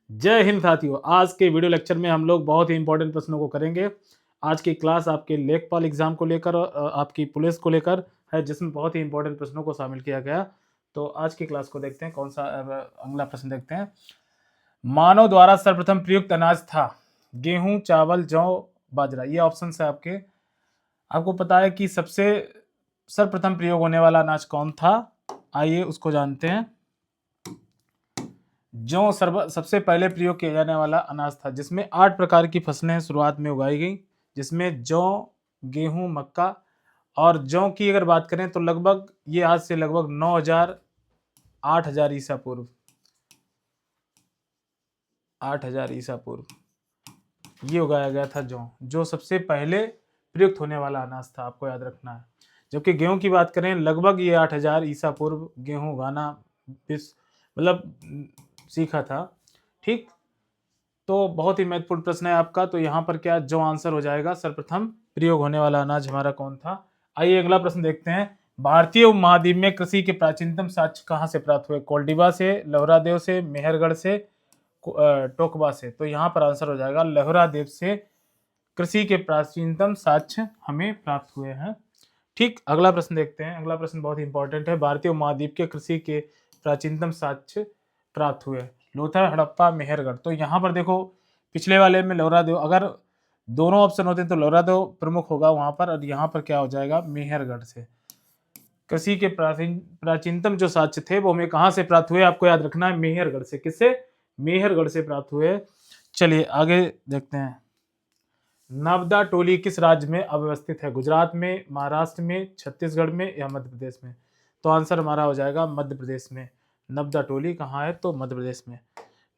जय हिंद साथियों। आज के वीडियो लेक्चर में हम लोग बहुत ही इंपॉर्टेंट प्रश्नों को करेंगे। आज की क्लास आपके लेखपाल एग्जाम को लेकर आपकी पुलिस को लेकर है, जिसमें बहुत ही इंपॉर्टेंट प्रश्नों को शामिल किया गया। तो आज की क्लास को देखते हैं। कौन सा अगला प्रश्न देखते हैं। मानव द्वारा सर्वप्रथम प्रयुक्त अनाज था गेहूं, चावल, जौ, बाजरा। ये ऑप्शन है आपके। आपको पता है कि सबसे सर्वप्रथम प्रयोग होने वाला अनाज कौन था? आइए उसको जानते हैं। जौ सबसे पहले प्रयोग किया जाने वाला अनाज था, जिसमें 8 प्रकार की फसलें शुरुआत में उगाई गई, जिसमें जौ, गेहूं, मक्का। और जौ की अगर बात करें तो लगभग ये आज से लगभग 9000 8000 ईसा पूर्व 8000 ईसा पूर्व ये उगाया गया था जौ, जो सबसे पहले प्रयुक्त होने वाला अनाज था। आपको याद रखना है। जबकि गेहूं की बात करें, लगभग ये 8000 ईसा पूर्व गेहूं उगाना मतलब सीखा था। ठीक, तो बहुत ही महत्वपूर्ण प्रश्न है आपका। तो यहाँ पर क्या जो आंसर हो जाएगा, सर्वप्रथम प्रयोग होने वाला अनाज हमारा कौन था? आइए अगला प्रश्न देखते हैं। भारतीय उपमहाद्वीप में कृषि के प्राचीनतम साक्ष्य कहाँ से प्राप्त हुए? कोल्डिबा से, लोहरादेव से, मेहरगढ़ से, टोकबा से। तो यहाँ पर आंसर हो जाएगा लोहरादेव से कृषि के प्राचीनतम साक्ष्य हमें प्राप्त हुए हैं। ठीक, अगला प्रश्न देखते हैं। अगला प्रश्न बहुत ही इंपॉर्टेंट है। भारतीय उपमहाद्वीप के कृषि के प्राचीनतम साक्ष्य प्राप्त हुए लोथल, हड़प्पा, मेहरगढ़। तो यहाँ पर देखो, पिछले वाले में लोहरादेव, अगर दोनों ऑप्शन होते हैं तो लोहरादेव प्रमुख होगा वहां पर, और यहाँ पर क्या हो जाएगा, मेहरगढ़ से। कृषि के प्राचीनतम जो साक्ष्य थे वो हमें कहाँ से प्राप्त हुए? आपको याद रखना है, मेहरगढ़ से। किससे? मेहरगढ़ से प्राप्त हुए। चलिए आगे देखते हैं। नवदा टोली किस राज्य में अव्यवस्थित है? गुजरात में, महाराष्ट्र में, छत्तीसगढ़ में या मध्य प्रदेश में? तो आंसर हमारा हो जाएगा मध्य प्रदेश में। नवदा टोली कहाँ है? तो मध्य प्रदेश में।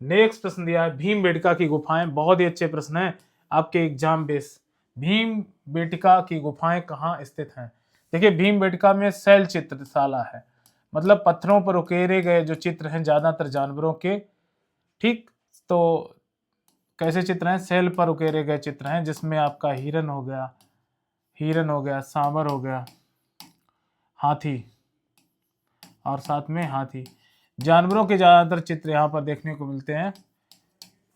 नेक्स्ट प्रश्न दिया है, भीमबेटका की गुफाएं। बहुत ही अच्छे प्रश्न है आपके एग्जाम बेस। भीमबेटका की गुफाएं कहाँ स्थित हैं? देखिए, भीमबेटका में शैल चित्रशाला है, मतलब पत्थरों पर उकेरे गए जो चित्र हैं ज्यादातर जानवरों के। ठीक, तो कैसे चित्र हैं? सेल पर उकेरे गए चित्र हैं, जिसमें आपका हिरन हो गया, सांबर हो गया, हाथी, और साथ में हाथी। जानवरों के ज्यादातर चित्र यहाँ पर देखने को मिलते हैं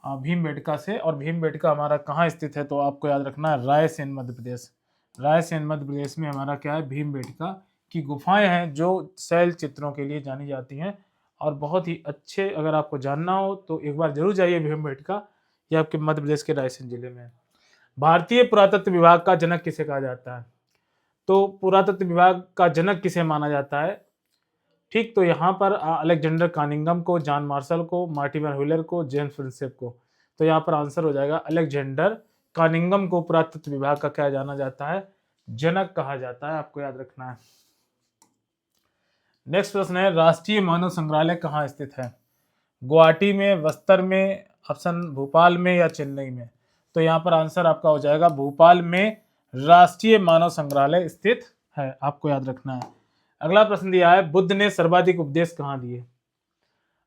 भीमबेटका से। और भीमबेटका हमारा कहाँ स्थित है? तो आपको याद रखना है, रायसेन, मध्य प्रदेश। रायसेन मध्य प्रदेश में हमारा क्या है? भीमबेटका की गुफाएं हैं, जो शैल चित्रों के लिए जानी जाती हैं। और बहुत ही अच्छे, अगर आपको जानना हो तो एक बार जरूर जाइए भीमबेटका। ये आपके मध्य प्रदेश के रायसेन जिले में है। भारतीय पुरातत्व विभाग का जनक किसे कहा जाता है? तो पुरातत्व विभाग का जनक किसे माना जाता है? ठीक, तो यहाँ पर अलेक्जेंडर कानिंगम को, जॉन मार्शल को, मार्टिमर व्हीलर को, जेम्स प्रिंसेप को। तो यहाँ पर आंसर हो जाएगा अलेक्जेंडर कानिंगम को पुरातत्व विभाग का क्या जाना जाता है? जनक कहा जाता है। आपको याद रखना है। नेक्स्ट प्रश्न है, राष्ट्रीय मानव संग्रहालय कहाँ स्थित है? गुवाहाटी में, बस्तर में, ऑप्शन भोपाल में या चेन्नई में? तो यहाँ पर आंसर आपका हो जाएगा भोपाल में राष्ट्रीय मानव संग्रहालय स्थित है। आपको याद रखना है। अगला प्रश्न दिया है, बुद्ध ने सर्वाधिक उपदेश कहाँ दिए?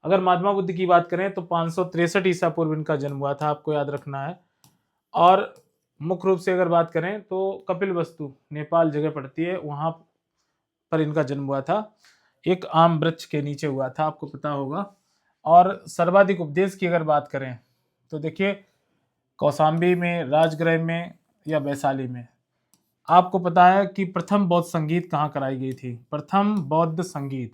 अगर महात्मा बुद्ध की बात करें तो 563 ईसा पूर्व इनका जन्म हुआ था। आपको याद रखना है। और मुख्य रूप से अगर बात करें तो कपिल वस्तु, नेपाल जगह पड़ती है, वहां पर इनका जन्म हुआ था। एक आम वृक्ष के नीचे हुआ था, आपको पता होगा। और सर्वाधिक उपदेश की अगर बात करें तो देखिए, कौशाम्बी में, राजगृह में या वैशाली में। आपको पता है कि प्रथम बौद्ध संगीत कहाँ कराई गई थी? प्रथम बौद्ध संगीत।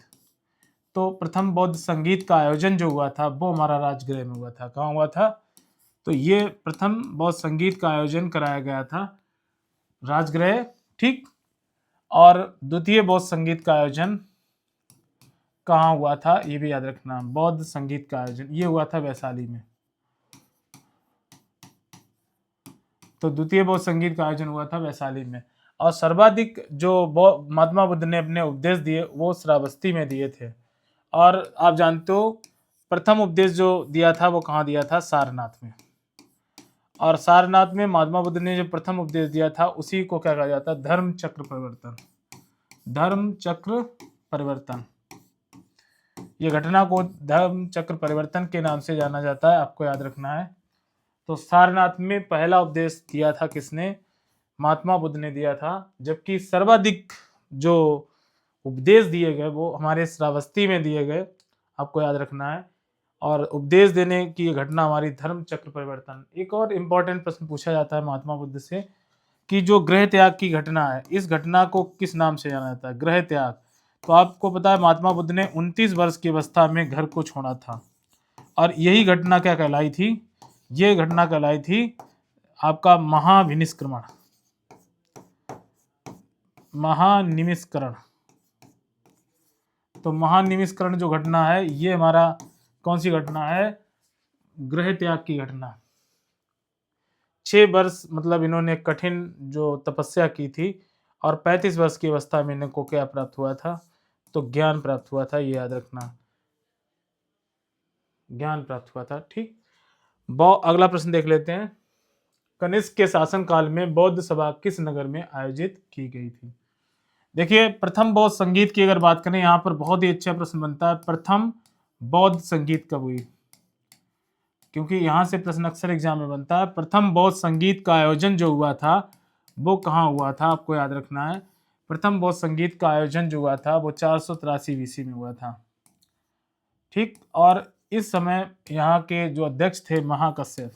तो प्रथम बौद्ध संगीत का आयोजन जो हुआ था वो हमारा राजगृह में हुआ था। कहाँ हुआ था? तो ये प्रथम बौद्ध संगीत का आयोजन कराया गया था राजगृह। ठीक, और द्वितीय बौद्ध संगीत का आयोजन कहाँ हुआ था? ये भी याद रखना। बौद्ध संगीत का आयोजन ये हुआ था वैशाली में। तो द्वितीय बौद्ध संगीत का आयोजन हुआ था वैशाली में। और सर्वाधिक जो महात्मा बुद्ध ने अपने उपदेश दिए वो श्रावस्ती में दिए थे। और आप जानते हो, प्रथम उपदेश जो दिया था वो कहाँ दिया था? सारनाथ में। और सारनाथ में महात्मा बुद्ध ने जो प्रथम उपदेश दिया था उसी को क्या कहा जाता है? धर्म चक्र परिवर्तन। धर्म चक्र परिवर्तन, ये घटना को धर्म चक्र परिवर्तन के नाम से जाना जाता है। आपको याद रखना है। तो सारनाथ में पहला उपदेश दिया था किसने? महात्मा बुद्ध ने दिया था। जबकि सर्वाधिक जो उपदेश दिए गए वो हमारे श्रावस्ती में दिए गए। आपको याद रखना है। और उपदेश देने की ये घटना हमारी धर्म चक्र परिवर्तन। एक और इम्पोर्टेंट प्रश्न पूछा जाता है महात्मा बुद्ध से कि जो गृह त्याग की घटना है, इस घटना को किस नाम से जाना जाता है? गृह त्याग। तो आपको पता है महात्मा बुद्ध ने 29 वर्ष की अवस्था में घर को छोड़ा था, और यही घटना क्या कहलाई थी? ये घटना कहलाई थी आपका महाविनिष्क्रमण, महानिमिषकरण। तो महानिमिषकरण जो घटना है, ये हमारा कौन सी घटना है? गृह त्याग की घटना। 6 वर्ष मतलब इन्होंने कठिन जो तपस्या की थी, और 35 वर्ष की अवस्था में इनको क्या प्राप्त हुआ था? तो ज्ञान प्राप्त हुआ था, ये याद रखना, ज्ञान प्राप्त हुआ था। ठीक, अगला प्रश्न देख लेते हैं। कनिष्क के शासन काल में बौद्ध सभा किस नगर में आयोजित की गई थी? देखिए, प्रथम बौद्ध संगीत की अगर बात करें, यहाँ पर बहुत ही अच्छा प्रश्न बनता है, प्रथम बौद्ध संगीत कब हुई? क्योंकि यहाँ से प्रश्न अक्सर एग्जाम में बनता है। प्रथम बौद्ध संगीत का आयोजन जो हुआ था वो कहाँ हुआ था? आपको याद रखना है, प्रथम बौद्ध संगीत का आयोजन जो हुआ था वो 483 BC में हुआ था। ठीक, और इस समय यहाँ के जो अध्यक्ष थे महाकश्यप,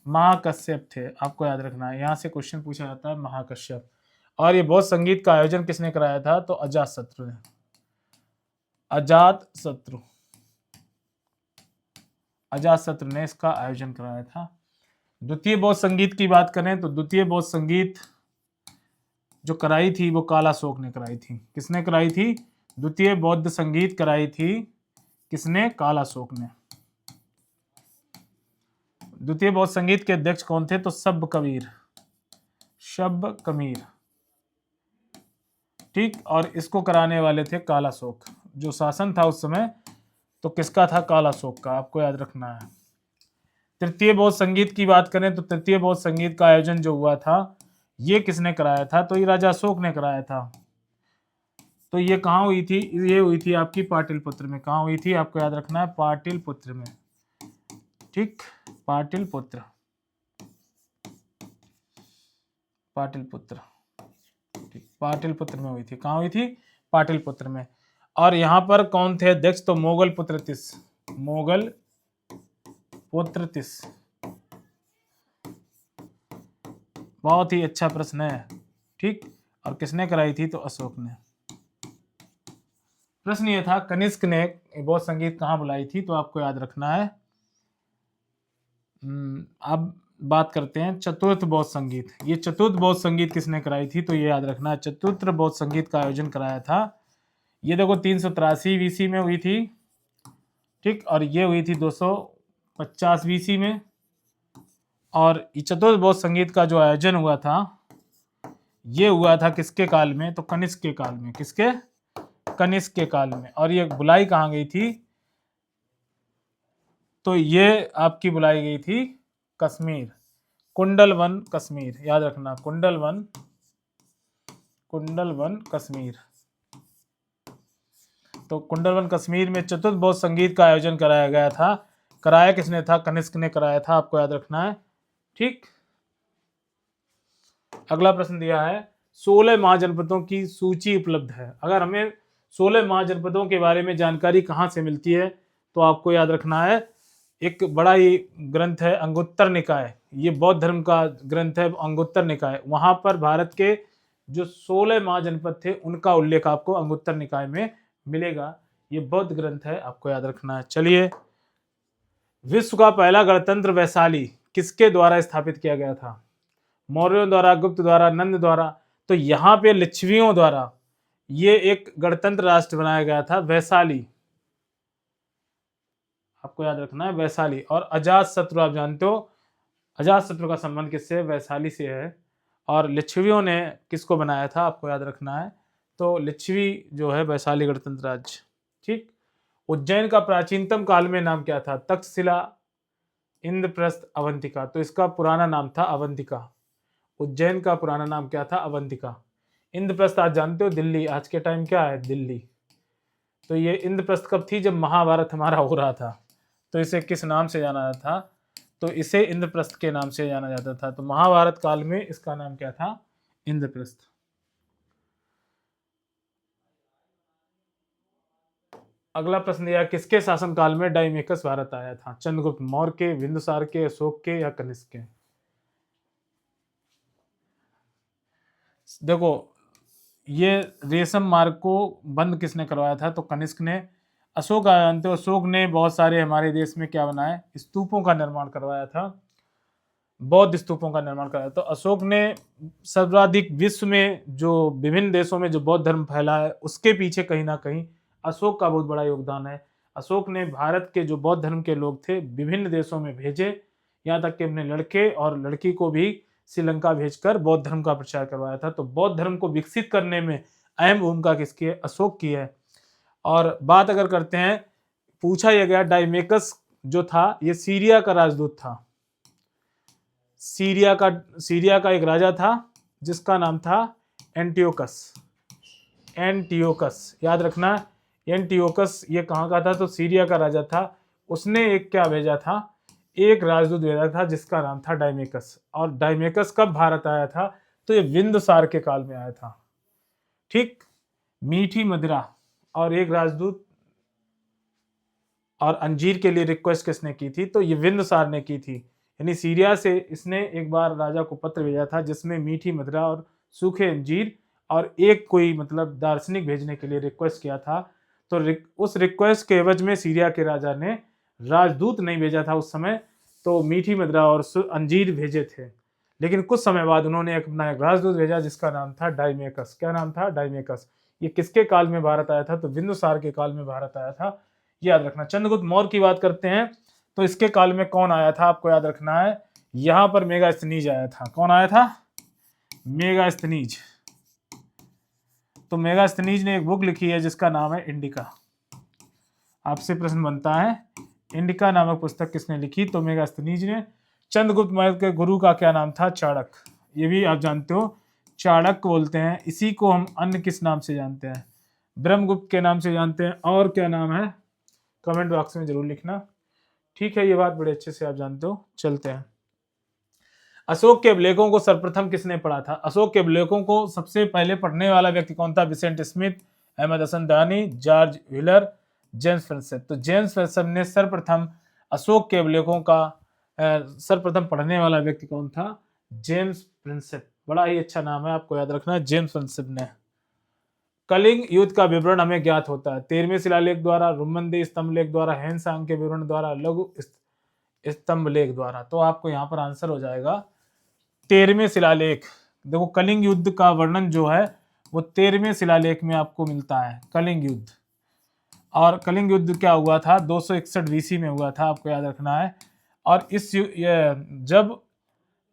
महाकश्यप थे, आपको याद रखना है, यहाँ से क्वेश्चन पूछा जाता है महाकश्यप। और ये बौद्ध संगीत का आयोजन किसने कराया था? तो अजातशत्रु ने, अजातशत्रु, अजातशत्रु ने इसका आयोजन कराया था। द्वितीय बौद्ध संगीत की बात करें तो द्वितीय बौद्ध संगीत जो कराई थी वो कालाशोक ने कराई थी। किसने कराई थी? द्वितीय बौद्ध संगीत कराई थी किसने? कालाशोक ने। द्वितीय बौद्ध संगीत के अध्यक्ष कौन थे? तो शब्द कबीर, शब्द कबीर। ठीक, और इसको कराने वाले थे कालाशोक। जो शासन था उस समय तो किसका था? कालाशोक का, आपको याद रखना है। तृतीय बौद्ध संगीत की बात करें तो तृतीय बौद्ध संगीत का आयोजन जो हुआ था ये किसने कराया था? तो ये राजा अशोक ने कराया था। तो ये कहाँ हुई थी? ये हुई थी आपकी पाटलिपुत्र में। कहाँ हुई थी? आपको याद रखना है, पाटलिपुत्र में। ठीक, पाटलिपुत्र, पाटलिपुत्र, ठीक, पाटलिपुत्र में हुई थी। कहाँ हुई थी? पाटलिपुत्र में। और यहाँ पर कौन थे अध्यक्ष? तो मोगल पुत्र तिस, मोगल पुत्र तिस। बहुत ही अच्छा प्रश्न है। ठीक, और किसने कराई थी? तो अशोक ने। प्रश्न ये था कनिष्क ने बौद्ध संगीत कहाँ बुलाई थी? तो आपको याद रखना है। अब बात करते हैं चतुर्थ बौद्ध संगीत। ये चतुर्थ बौद्ध संगीत किसने कराई थी? तो ये याद रखना है, चतुर्थ बौद्ध संगीत का आयोजन कराया था। ये देखो 383 BC में हुई थी। ठीक, और ये हुई थी 250 BC में। और ये चतुर्थ बौद्ध संगीत का जो आयोजन हुआ था ये हुआ था किसके काल में? तो कनिष्क के काल में। किसके? कनिष्क के काल में। और ये बुलाई कहाँ गई थी? तो ये आपकी बुलाई गई थी कश्मीर, कुंडलवन कश्मीर, याद रखना, कुंडलवन, कुंडलवन कश्मीर। तो कुंडलवन कश्मीर में चतुर्थ बौद्ध संगीत का आयोजन कराया गया था। कराया किसने था? कनिष्क ने कराया था, आपको याद रखना है। ठीक, अगला प्रश्न दिया है 16 महाजनपदों की सूची उपलब्ध है। अगर हमें 16 महाजनपदों के बारे में जानकारी कहाँ से मिलती है? तो आपको याद रखना है, एक बड़ा ही ग्रंथ है अंगुत्तर निकाय। ये बौद्ध धर्म का ग्रंथ है अंगुत्तर निकाय। वहां पर भारत के जो 16 महाजनपद थे उनका उल्लेख आपको अंगुत्तर निकाय में मिलेगा। ये बौद्ध ग्रंथ है, आपको याद रखना है। चलिए, विश्व का पहला गणतंत्र वैशाली किसके द्वारा स्थापित किया गया था? मौर्यों द्वारा, गुप्त द्वारा, नंद द्वारा? तो यहाँ पे लिच्छवियों द्वारा ये एक गणतंत्र राष्ट्र बनाया गया था, वैशाली, आपको याद रखना है, वैशाली। और अजातशत्रु आप जानते हो, अजातशत्रु का संबंध किससे? वैशाली से है। और लिच्छवियों ने किसको बनाया था? आपको याद रखना है, तो लिच्छवी जो है वैशाली गणतंत्र राज्य। ठीक, उज्जैन का प्राचीनतम काल में नाम क्या था? तक्षशिला, इंद्रप्रस्थ, अवंतिका? तो इसका पुराना नाम था अवंतिका। उज्जैन का पुराना नाम क्या था? अवंतिका। इंद्रप्रस्थ आज जानते हो, दिल्ली, आज के टाइम क्या है? दिल्ली। तो ये इंद्रप्रस्थ कब थी? जब महाभारत हमारा हो रहा था। तो इसे किस नाम से जाना जाता था? तो इसे इंद्रप्रस्थ के नाम से जाना जाता था। तो महाभारत काल में इसका नाम क्या था? इंद्रप्रस्थ। अगला प्रश्न दिया, किसके शासनकाल में डाइमेकस भारत आया था? चंद्रगुप्त मौर्य के, बिंदुसार के, अशोक के या कनिष्क के? देखो, ये रेशम मार्ग को बंद किसने करवाया था? तो कनिष्क ने। अशोक आप जानते हो, अशोक ने बहुत सारे हमारे देश में क्या बनाए, स्तूपों का निर्माण करवाया था, बौद्ध स्तूपों का निर्माण कराया। तो अशोक ने सर्वाधिक विश्व में जो विभिन्न देशों में जो बौद्ध धर्म फैला है, उसके पीछे कहीं ना कहीं अशोक का बहुत बड़ा योगदान है। अशोक ने भारत के जो बौद्ध धर्म के लोग थे विभिन्न देशों में भेजे, यहाँ तक कि अपने लड़के और लड़की को भी श्रीलंका भेजकर बौद्ध धर्म का प्रचार करवाया था। तो बौद्ध धर्म को विकसित करने में अहम भूमिका किसकी है? अशोक की है। और बात अगर करते हैं, पूछा यह गया डाइमेकस जो था ये सीरिया का राजदूत था। सीरिया का एक राजा था जिसका नाम था एंटियोकस। एंटियोकस याद रखना, एंटियोकस ये कहाँ का था? तो सीरिया का राजा था। उसने एक क्या भेजा था? एक राजदूत भेजा था जिसका नाम था डाइमेकस। और डाइमेकस कब भारत आया था? तो ये बिंदुसार के काल में आया था। ठीक, मीठी मदिरा और एक राजदूत और अंजीर के लिए रिक्वेस्ट किसने की थी? तो ये बिंदुसार ने की थी। यानी सीरिया से इसने एक बार राजा को पत्र भेजा था जिसमें मीठी मदिरा और सूखे अंजीर और एक कोई मतलब दार्शनिक भेजने के लिए रिक्वेस्ट किया था। तो उस रिक्वेस्ट के एवज में सीरिया के राजा ने राजदूत नहीं भेजा था उस समय, तो मीठी मदिरा और अंजीर भेजे थे। लेकिन कुछ समय बाद उन्होंने अपना एक राजदूत भेजा जिसका नाम था डाइमेकस। क्या नाम था? डाइमेकस। ये किसके काल में भारत आया था? तो बिंदुसार के काल में भारत आया था, याद रखना। चंद्रगुप्त मौर्य की बात करते हैं तो इसके काल में कौन आया था? आपको याद रखना है, यहां पर मेगास्थनीज आया था। कौन आया था? मेगास्थनीज। तो मेगास्थनीज ने एक बुक लिखी है जिसका नाम है इंडिका। आपसे प्रश्न बनता है, इंडिका नामक पुस्तक किसने लिखी? तो मेगास्थनीज ने। चंद्रगुप्त मौर्य के गुरु का क्या नाम था? चाणक्य। ये भी आप जानते हो, चाणक्य बोलते हैं। इसी को हम अन्य किस नाम से जानते हैं? ब्रह्मगुप्त के नाम से जानते हैं। और क्या नाम है? कमेंट बॉक्स में जरूर लिखना। ठीक है, ये बात बड़े अच्छे से आप जानते हो। चलते हैं, अशोक के अभिलेखों को सर्वप्रथम किसने पढ़ा था? अशोक के अभिलेखों को सबसे पहले पढ़ने वाला व्यक्ति कौन था? विसेंट स्मिथ, अहमद हसन दानी, जॉर्ज व्हीलर, जेम्स प्रिंसेप। तो जेम्स प्रिंसेप ने सर्वप्रथम अशोक के अभिलेखों का सर्वप्रथम पढ़ने वाला व्यक्ति कौन था? James Prinsep. बड़ा ही अच्छा नाम है, आपको याद रखना है, जेम्स प्रिंसेप ने। कलिंग युद्ध का विवरण हमें ज्ञात होता है 13वें शिलालेख द्वारा, रुमनदेही स्तंभ लेख द्वारा, हैंसांग के विवरण द्वारा, लघु स्तंभ लेख द्वारा। तो आपको यहाँ पर आंसर हो जाएगा 13वें शिलालेख। देखो, कलिंग युद्ध का वर्णन जो है वो 13वें शिलालेख में आपको मिलता है, कलिंग युद्ध। और कलिंग युद्ध क्या हुआ था? 261 बीसी में हुआ था, आपको याद रखना है। और जब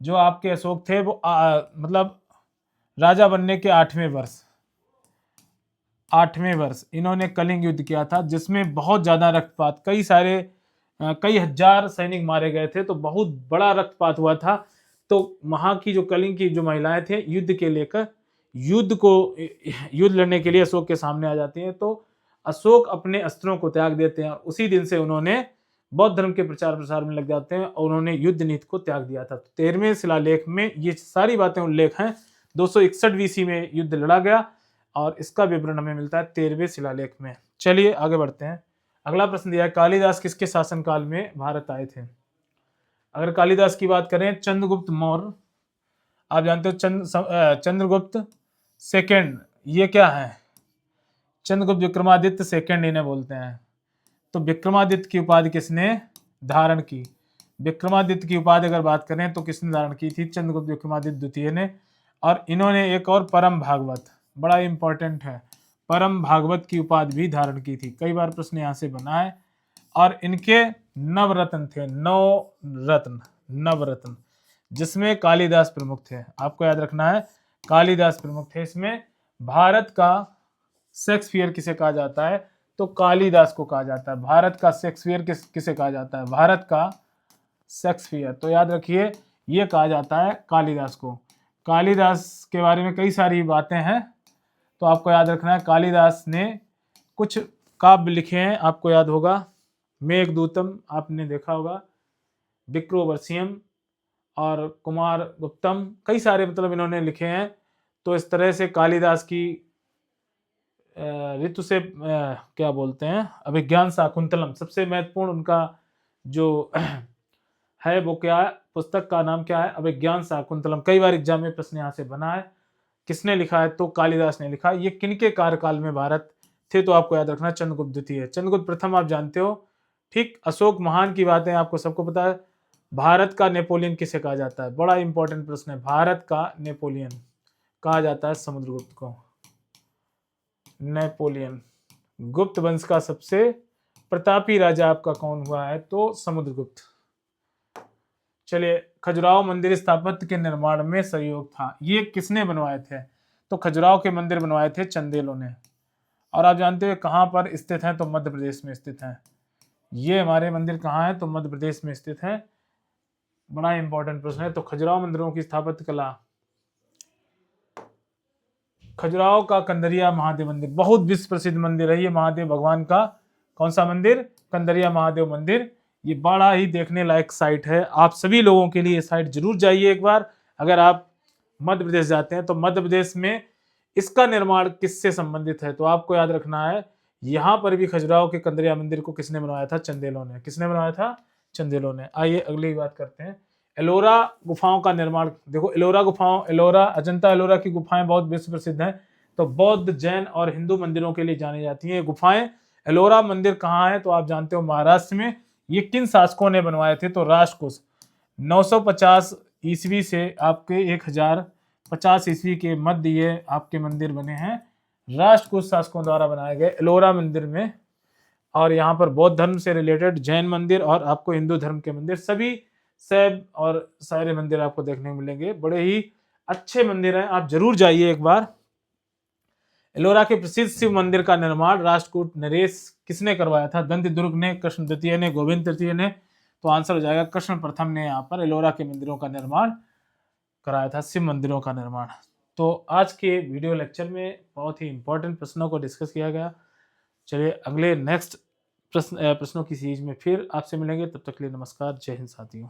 जो आपके अशोक थे वो मतलब राजा बनने के 8वें वर्ष इन्होंने कलिंग युद्ध किया था, जिसमें बहुत ज्यादा रक्तपात, कई हजार सैनिक मारे गए थे। तो बहुत बड़ा रक्तपात हुआ था। तो वहां की जो कलिंग की जो महिलाएं थे युद्ध लड़ने के लिए अशोक के सामने आ जाती हैं। तो अशोक अपने अस्त्रों को त्याग देते हैं और उसी दिन से उन्होंने बौद्ध धर्म के प्रचार प्रसार में लग जाते हैं और उन्होंने युद्ध नीति को त्याग दिया था। 13वें शिलालेख में ये सारी बातें उल्लेख हैं। 261 बीसी में युद्ध लड़ा गया और इसका विवरण हमें मिलता है 13वें शिलालेख में। चलिए आगे बढ़ते हैं। अगला प्रश्न दिया है, कालिदास किसके शासनकाल में भारत आए थे? अगर कालिदास की बात करें, चंद्रगुप्त मौर्य, आप जानते हो चंद्रगुप्त सेकंड, ये क्या है? चंद्रगुप्त विक्रमादित्य सेकंड इन्हें बोलते हैं। तो विक्रमादित्य की उपाधि किसने धारण की? विक्रमादित्य की उपाधि अगर बात करें तो किसने धारण की थी? चंद्रगुप्त विक्रमादित्य द्वितीय ने। और इन्होंने एक और परम भागवत, बड़ा इंपॉर्टेंट है, परम भागवत की उपाधि भी धारण की थी। कई बार प्रश्न यहां से बना है। और इनके नवरत्न थे, नवरत्न, जिसमें कालिदास प्रमुख थे। आपको याद रखना है, कालिदास प्रमुख थे इसमें। भारत का शेक्सपियर किसे कहा जाता है? तो कालिदास को कहा जाता है। भारत का शेक्सपियर किसे कहा जाता है? भारत का शेक्सपियर। तो याद रखिए, ये कहा जाता है कालिदास को। कालिदास के बारे में कई सारी बातें हैं, तो आपको याद रखना है। कालिदास ने कुछ काव्य लिखे हैं, आपको याद होगा, मेघदूतम आपने देखा होगा, विक्रोवर्षियम और कुमार गुप्तम, कई सारे मतलब इन्होंने लिखे हैं। तो इस तरह से कालिदास की ऋतु से क्या बोलते हैं, अभिज्ञान शाकुंतलम, सबसे महत्वपूर्ण उनका जो है वो क्या है, पुस्तक का नाम क्या है, अभिज्ञान शाकुंतलम। कई बार एग्जाम में प्रश्न यहाँ से बना है। किसने लिखा है, तो कालिदास ने लिखा। ये किनके कार्यकाल में भारत थे, तो आपको याद रखना चंद्रगुप्त द्वितीय। चंद्रगुप्त प्रथम आप जानते हो, ठीक। अशोक महान की बातें आपको सबको पता है। भारत का नेपोलियन किसे कहा जाता है, बड़ा इंपॉर्टेंट प्रश्न है। भारत का नेपोलियन कहा जाता है समुद्रगुप्त को। नेपोलियन, गुप्त वंश का सबसे प्रतापी राजा आपका कौन हुआ है, तो समुद्रगुप्त। चलिए, खजुराहो मंदिर स्थापत्य के निर्माण में सहयोग था, ये किसने बनवाए थे, तो खजुराहो के मंदिर बनवाए थे चंदेलों ने। और आप जानते हो कहाँ पर स्थित हैं, तो मध्य प्रदेश में स्थित हैं। ये हमारे मंदिर कहाँ है, तो मध्य प्रदेश में स्थित है। बड़ा इंपॉर्टेंट प्रश्न है। तो खजुराहो मंदिरों की स्थापत्य कला, खजुराहो का कंदरिया महादेव मंदिर बहुत विश्व प्रसिद्ध मंदिर है। ये महादेव भगवान का कौन सा मंदिर, कंदरिया महादेव मंदिर। ये बड़ा ही देखने लायक साइट है। आप सभी लोगों के लिए साइट जरूर जाइए एक बार। अगर आप मध्य प्रदेश जाते हैं तो मध्य प्रदेश में इसका निर्माण किससे संबंधित है, तो आपको याद रखना है, यहाँ पर भी खजुराहो के कंदरिया मंदिर को किसने बनवाया था, चंदेलों ने। किसने बनवाया था, चंदेलों ने। आइए अगली बात करते हैं, एलोरा गुफाओं का निर्माण। देखो एलोरा गुफाओं, एलोरा, अजंता एलोरा की गुफाएं बहुत विश्व प्रसिद्ध हैं। तो बौद्ध, जैन और हिंदू मंदिरों के लिए जानी जाती हैं ये गुफाएं। एलोरा मंदिर कहाँ है, तो आप जानते हो महाराष्ट्र में। ये किन शासकों ने बनवाए थे, तो राष्ट्रकूट। 950 ईस्वी से आपके 1050 ईस्वी के मध्य ये आपके मंदिर बने हैं, राष्ट्रकूट शासकों द्वारा बनाए गए एलोरा मंदिर में। और यहाँ पर बौद्ध धर्म से रिलेटेड जैन मंदिर और आपको हिंदू धर्म के मंदिर, सभी सैब और सारे मंदिर आपको देखने को मिलेंगे। बड़े ही अच्छे मंदिर हैं, आप जरूर जाइए एक बार। एलोरा के प्रसिद्ध शिव मंदिर का निर्माण राष्ट्रकूट नरेश किसने करवाया था, दंत दुर्ग ने, कृष्ण द्वितीय ने, गोविंद तृतीय ने। तो आंसर हो जाएगा कृष्ण प्रथम ने यहाँ पर एलोरा के मंदिरों का निर्माण कराया था, शिव मंदिरों का निर्माण। तो आज के वीडियो लेक्चर में बहुत ही इंपॉर्टेंट प्रश्नों को डिस्कस किया गया। चलिए अगले नेक्स्ट प्रश्नों की सीरीज में फिर आपसे मिलेंगे। तब तक के लिए नमस्कार, जय हिंद साथियों।